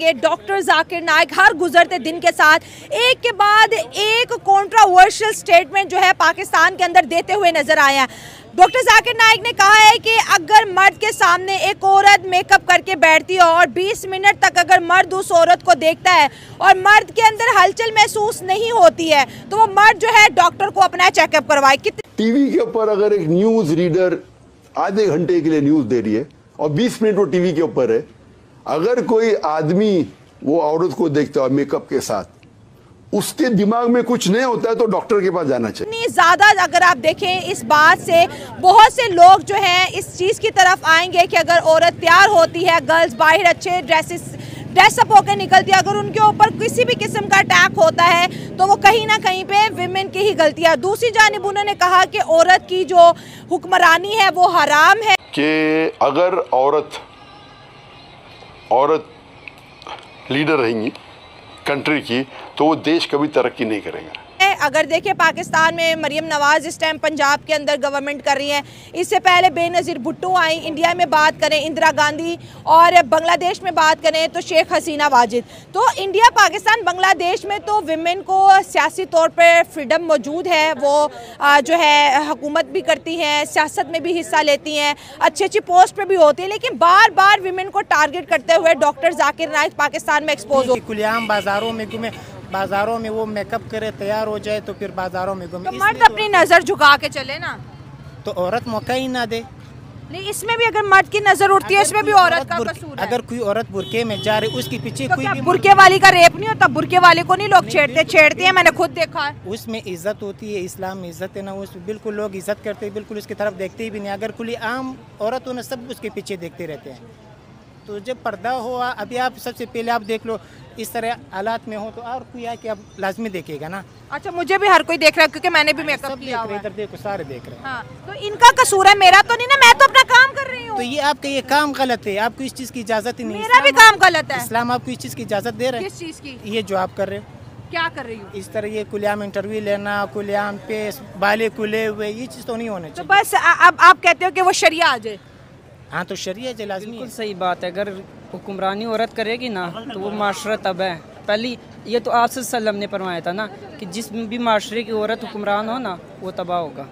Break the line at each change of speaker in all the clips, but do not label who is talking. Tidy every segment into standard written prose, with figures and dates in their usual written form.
ये डॉक्टर जाकिर नाइक हर गुजरते दिन के साथ एक के बाद एक कंट्रोवर्शियल स्टेटमेंट जो है पाकिस्तान के अंदर देते हुए नजर आए हैं। डॉक्टर जाकिर नाइक ने कहा है कि अगर मर्द के सामने एक औरत मेकअप करके बैठती है और 20 मिनट तक अगर मर्द उस औरत को देखता है और मर्द के अंदर हलचल महसूस नहीं होती है तो वो मर्द जो है डॉक्टर को अपना चेकअप करवाए।
टीवी के ऊपर अगर एक न्यूज रीडर आधे घंटे के लिए न्यूज दे रही है और 20 मिनट वो टीवी के ऊपर है, अगर कोई आदमी वो औरत को देखता है मेकअप के साथ, उसके दिमाग में कुछ नहीं होता है तो डॉक्टर के पास जाना चाहिए।
इतनी ज्यादा अगर आप देखें इस बात से बहुत से लोग जो हैं इस चीज की तरफ आएंगे कि अगर औरत तैयार होती है, गर्ल्स बाहर अच्छे ड्रेसअप होकर निकलती है, अगर उनके ऊपर किसी भी किस्म का अटैक होता है तो वो कहीं ना कहीं पे विमेन की ही गलती है। दूसरी जानिब उन्होंने कहा कि औरत की जो हुक्मरानी है वो हराम है,
कि अगर औरत लीडर रहेंगी कंट्री की तो वो देश कभी तरक्की नहीं करेगा।
अगर देखें पाकिस्तान में मरियम नवाज इस टाइम पंजाब के अंदर गवर्नमेंट कर रही है, इससे पहले बेनज़ीर भुट्टो आई, इंडिया में बात करें इंदिरा गांधी और बांग्लादेश में बात करें तो शेख हसीना वाजिद। तो इंडिया पाकिस्तान बांग्लादेश में तो विमेन को सियासी तौर पर फ्रीडम मौजूद है, वो जो है हुकूमत भी करती हैं, सियासत में भी हिस्सा लेती हैं, अच्छी अच्छी पोस्ट पर भी होती है, लेकिन बार बार विमेन को टारगेट करते हुए डॉक्टर जाकिर नाइक पाकिस्तान में एक्सपोज हो।
खुलेआम बाजारों में वो मेकअप करे, तैयार हो जाए तो फिर बाजारों में घूमे।
तो मर्द अपनी नजर झुका के चले ना,
तो औरत मौका ही ना दे।
नहीं, इसमें भी अगर मर्द की नजर उठती है इसमें भी औरत का कसूर है।
अगर कोई औरत बुरके में जा रही उसके पीछे
तो
कोई
क्या
भी
बुरके वाली का रेप नहीं होता? बुरके वाले को नहीं लोग छेड़ते हैं, मैंने खुद देखा है।
उसमें इज्जत होती है, इस्लाम में इज्जत है ना, उसमें बिल्कुल लोग इज्जत करते हैं, बिल्कुल उसकी तरफ देखते ही भी नहीं। अगर खुली आम औरत हो ना, सब उसके पीछे देखते रहते हैं। तो जब पर्दा हुआ, अभी आप सबसे पहले आप देख लो इस तरह हालात में हो तो और कोई आके आप लाजमी देखेगा ना।
अच्छा, मुझे भी हर कोई देख रहा है क्योंकि मैंने भी मेकअप किया हुआ है।
इधर देखो, सारे देख रहे हैं।
हाँ, तो इनका कसूर है, मेरा तो नहीं ना, मैं तो अपना काम कर रही हूँ।
तो ये आपका ये काम गलत है, आपको इस चीज की इजाजत ही नहीं।
मेरा भी काम गलत है।
इस्लाम आपको इस चीज की इजाजत दे रहा है।
किस चीज की?
ये जो आप कर रहे हो।
क्या कर रही हूँ?
इस तरह ये खुलेआम इंटरव्यू लेना, खुलेआम पे बाले खुले हुए, ये चीज तो नहीं होने
तो
चाहिए।
बस अब आप कहते हो कि वो शरिया आ जाए।
हाँ, तो शरिया जो लाजमी है।
सही बात है, अगर हुक्मरानी औरत करेगी ना तो वो माशरा तब है। पहली ये तो आप सल्लम ने फरमाया था ना कि जिस भी माशरे की औरत हुक्मरान हो ना वो तबाह होगा।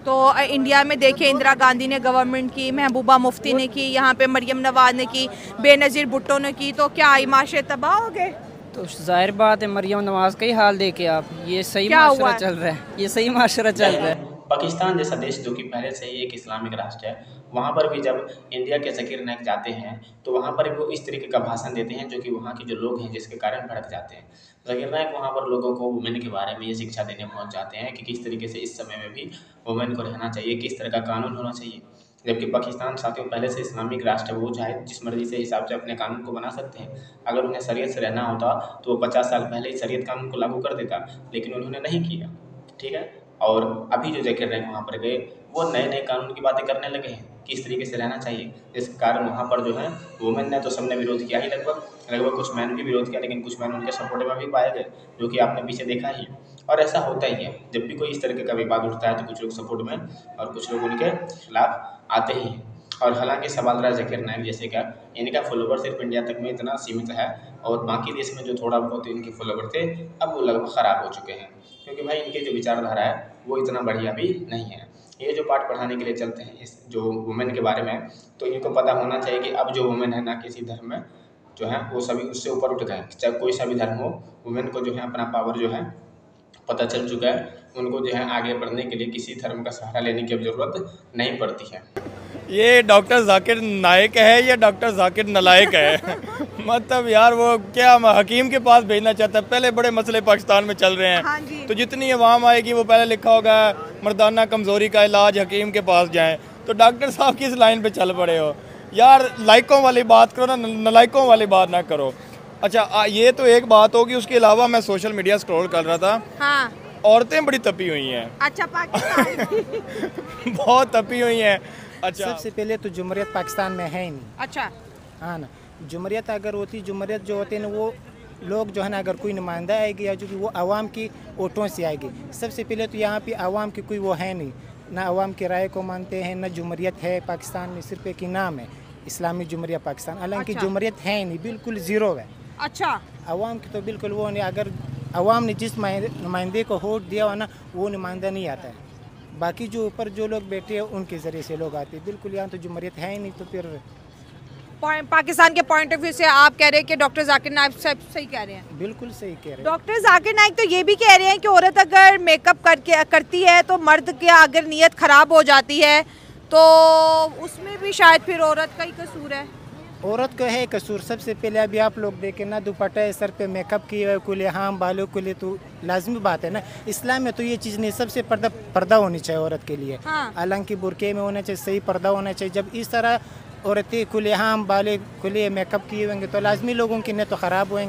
तो इंडिया में देखिए इंदिरा गांधी ने गवर्नमेंट की, महबूबा मुफ्ती ने की, यहाँ पे मरियम नवाज ने की, बेनज़ीर भुट्टो ने की, तो क्या माशरे तबाह हो गए?
तो जाहिर बात है मरियम नवाज का ही हाल देखे आप, ये सही माशरा चल रहा है, ये सही माशरा चल रहा है।
पाकिस्तान जैसा देश जो कि पहले से ही एक इस्लामिक राष्ट्र है, वहाँ पर भी जब इंडिया के जाकिर नाइक जाते हैं तो वहाँ पर भी वो इस तरीके का भाषण देते हैं जो कि वहाँ के जो लोग हैं जिसके कारण भड़क जाते हैं। जाकिर नाइक वहाँ पर लोगों को वुमेन के बारे में ये शिक्षा देने पहुँच जाते हैं कि किस तरीके से इस समय में भी वुमेन को रहना चाहिए, किस तरह का कानून होना चाहिए। जबकि पाकिस्तान साथियों पहले से इस्लामिक राष्ट्र है, वो चाहे जिस मर्जी से हिसाब से अपने कानून को बना सकते हैं। अगर उन्हें शरीयत से रहना होता तो वो 50 साल पहले ही शरीयत कानून को लागू कर देता, लेकिन उन्होंने नहीं किया। ठीक है, और अभी जो जाकिर नाइक वहाँ पर गए वो नए नए कानून की बातें करने लगे हैं, किस तरीके से रहना चाहिए। इस कारण वहाँ पर जो है वुमेन ने तो सबने विरोध किया ही, लगभग कुछ मैन भी विरोध किया, लेकिन कुछ मैन उनके सपोर्ट में भी पाए गए, जो कि आपने पीछे देखा ही। और ऐसा होता ही है, जब भी कोई इस तरीके का विवाद उठता है तो कुछ लोग सपोर्ट में और कुछ लोग उनके खिलाफ आते ही हैं। और हालांकि सवाल रहा जाकिर नाइक जैसे क्या इनका फॉलोवर सिर्फ इंडिया तक में इतना सीमित है और बाकी देश में जो थोड़ा बहुत इनके फॉलोवर थे अब वो लगभग ख़राब हो चुके हैं, क्योंकि भाई इनकी जो विचारधारा है वो इतना बढ़िया भी नहीं है। ये जो पाठ पढ़ाने के लिए चलते हैं इस जो वुमेन के बारे में, तो इनको पता होना चाहिए कि अब जो वुमेन है ना किसी धर्म में जो है वो सभी उससे ऊपर उठ गए, चाहे कोई सा भी धर्म हो, वुमेन को जो है अपना पावर जो है पता चल चुका है। उनको जो है आगे बढ़ने के लिए किसी धर्म का सहारा लेने की अब ज़रूरत नहीं पड़ती है।
ये डॉक्टर जाकिर नाइक है या डॉक्टर जाकिर नलायक है? मतलब यार वो क्या हकीम के पास भेजना चाहता है। पहले बड़े मसले पाकिस्तान में चल रहे हैं।
हाँ जी।
तो जितनी अवाम आएगी वो पहले लिखा होगा मर्दाना कमज़ोरी का इलाज हकीम के पास जाएं। तो डॉक्टर साहब किस लाइन पे चल पड़े हो यार? लाइकों वाली बात करो ना, नलायकों वाली बात ना करो। अच्छा ये तो एक बात होगी, उसके अलावा मैं सोशल मीडिया स्क्रॉल कर रहा था।
हाँ।
औरतें बड़ी तपी हुई हैं।
अच्छा, पाकिस्तान
बहुत तपी हुई हैं। अच्छा,
सबसे पहले तो जुमहूरियत पाकिस्तान में है ही नहीं।
अच्छा,
हाँ ना, जुमहूरियत अगर होती, जुमहूरियत जो होते हैं ना वो लोग जो है ना, अगर कोई नुमाइंदा आएगी या जो कि वो आवाम की वोटों से आएगी। सबसे पहले तो यहाँ पे आवाम की कोई वो है नहीं, ना आवाम की राय को मानते हैं, ना जुमहूरियत है पाकिस्तान में, सिर्फ एक नाम है। इस्लामी जुमहूरिया पाकिस्तान, हालांकि
अच्छा।
जुमहूरियत है ही नहीं, बिल्कुल ज़ीरो है।
अच्छा,
अवाम की तो बिल्कुल वो नहीं, अगर अवाम ने जिस नुमाइंदे को वोट दिया हो ना, वो नुमाइंदा नहीं आता है। बाकी जो ऊपर जो लोग बैठे हैं उनके ज़रिए से लोग आते हैं। बिल्कुल यहाँ तो जुमहूरियत है ही नहीं, तो फिर
पाकिस्तान के पॉइंट ऑफ व्यू से आप कह रहे हैं कि डॉक्टर जाकिर नाइक साहब सही कह रहे हैं।
बिल्कुल सही कह रहे हैं।
डॉक्टर जाकिर नाइक तो ये भी कह रहे हैं कि औरत अगर मेकअप करती है तो मर्द की अगर नीयत ख़राब हो जाती है तो उसमें भी शायद फिर औरत का ही कसूर है।
औरत को है कसूर। सबसे पहले अभी आप लोग देखें ना, दुपट्टा है, सर पे मेकअप किए हुए, कुले हाम बालों के लिए, तो लाजमी बात है ना, इस्लाम में तो ये चीज़ नहीं। सबसे पर्दा होनी चाहिए औरत के लिए।
हाँ।
हालांकि बुरके में होना चाहिए, सही पर्दा होना चाहिए। जब इस तरह औरतें खुले हाम बाले खुले मेकअप किए होंगे तो लाजमी लोगों की नियत तो ख़राब होंगे।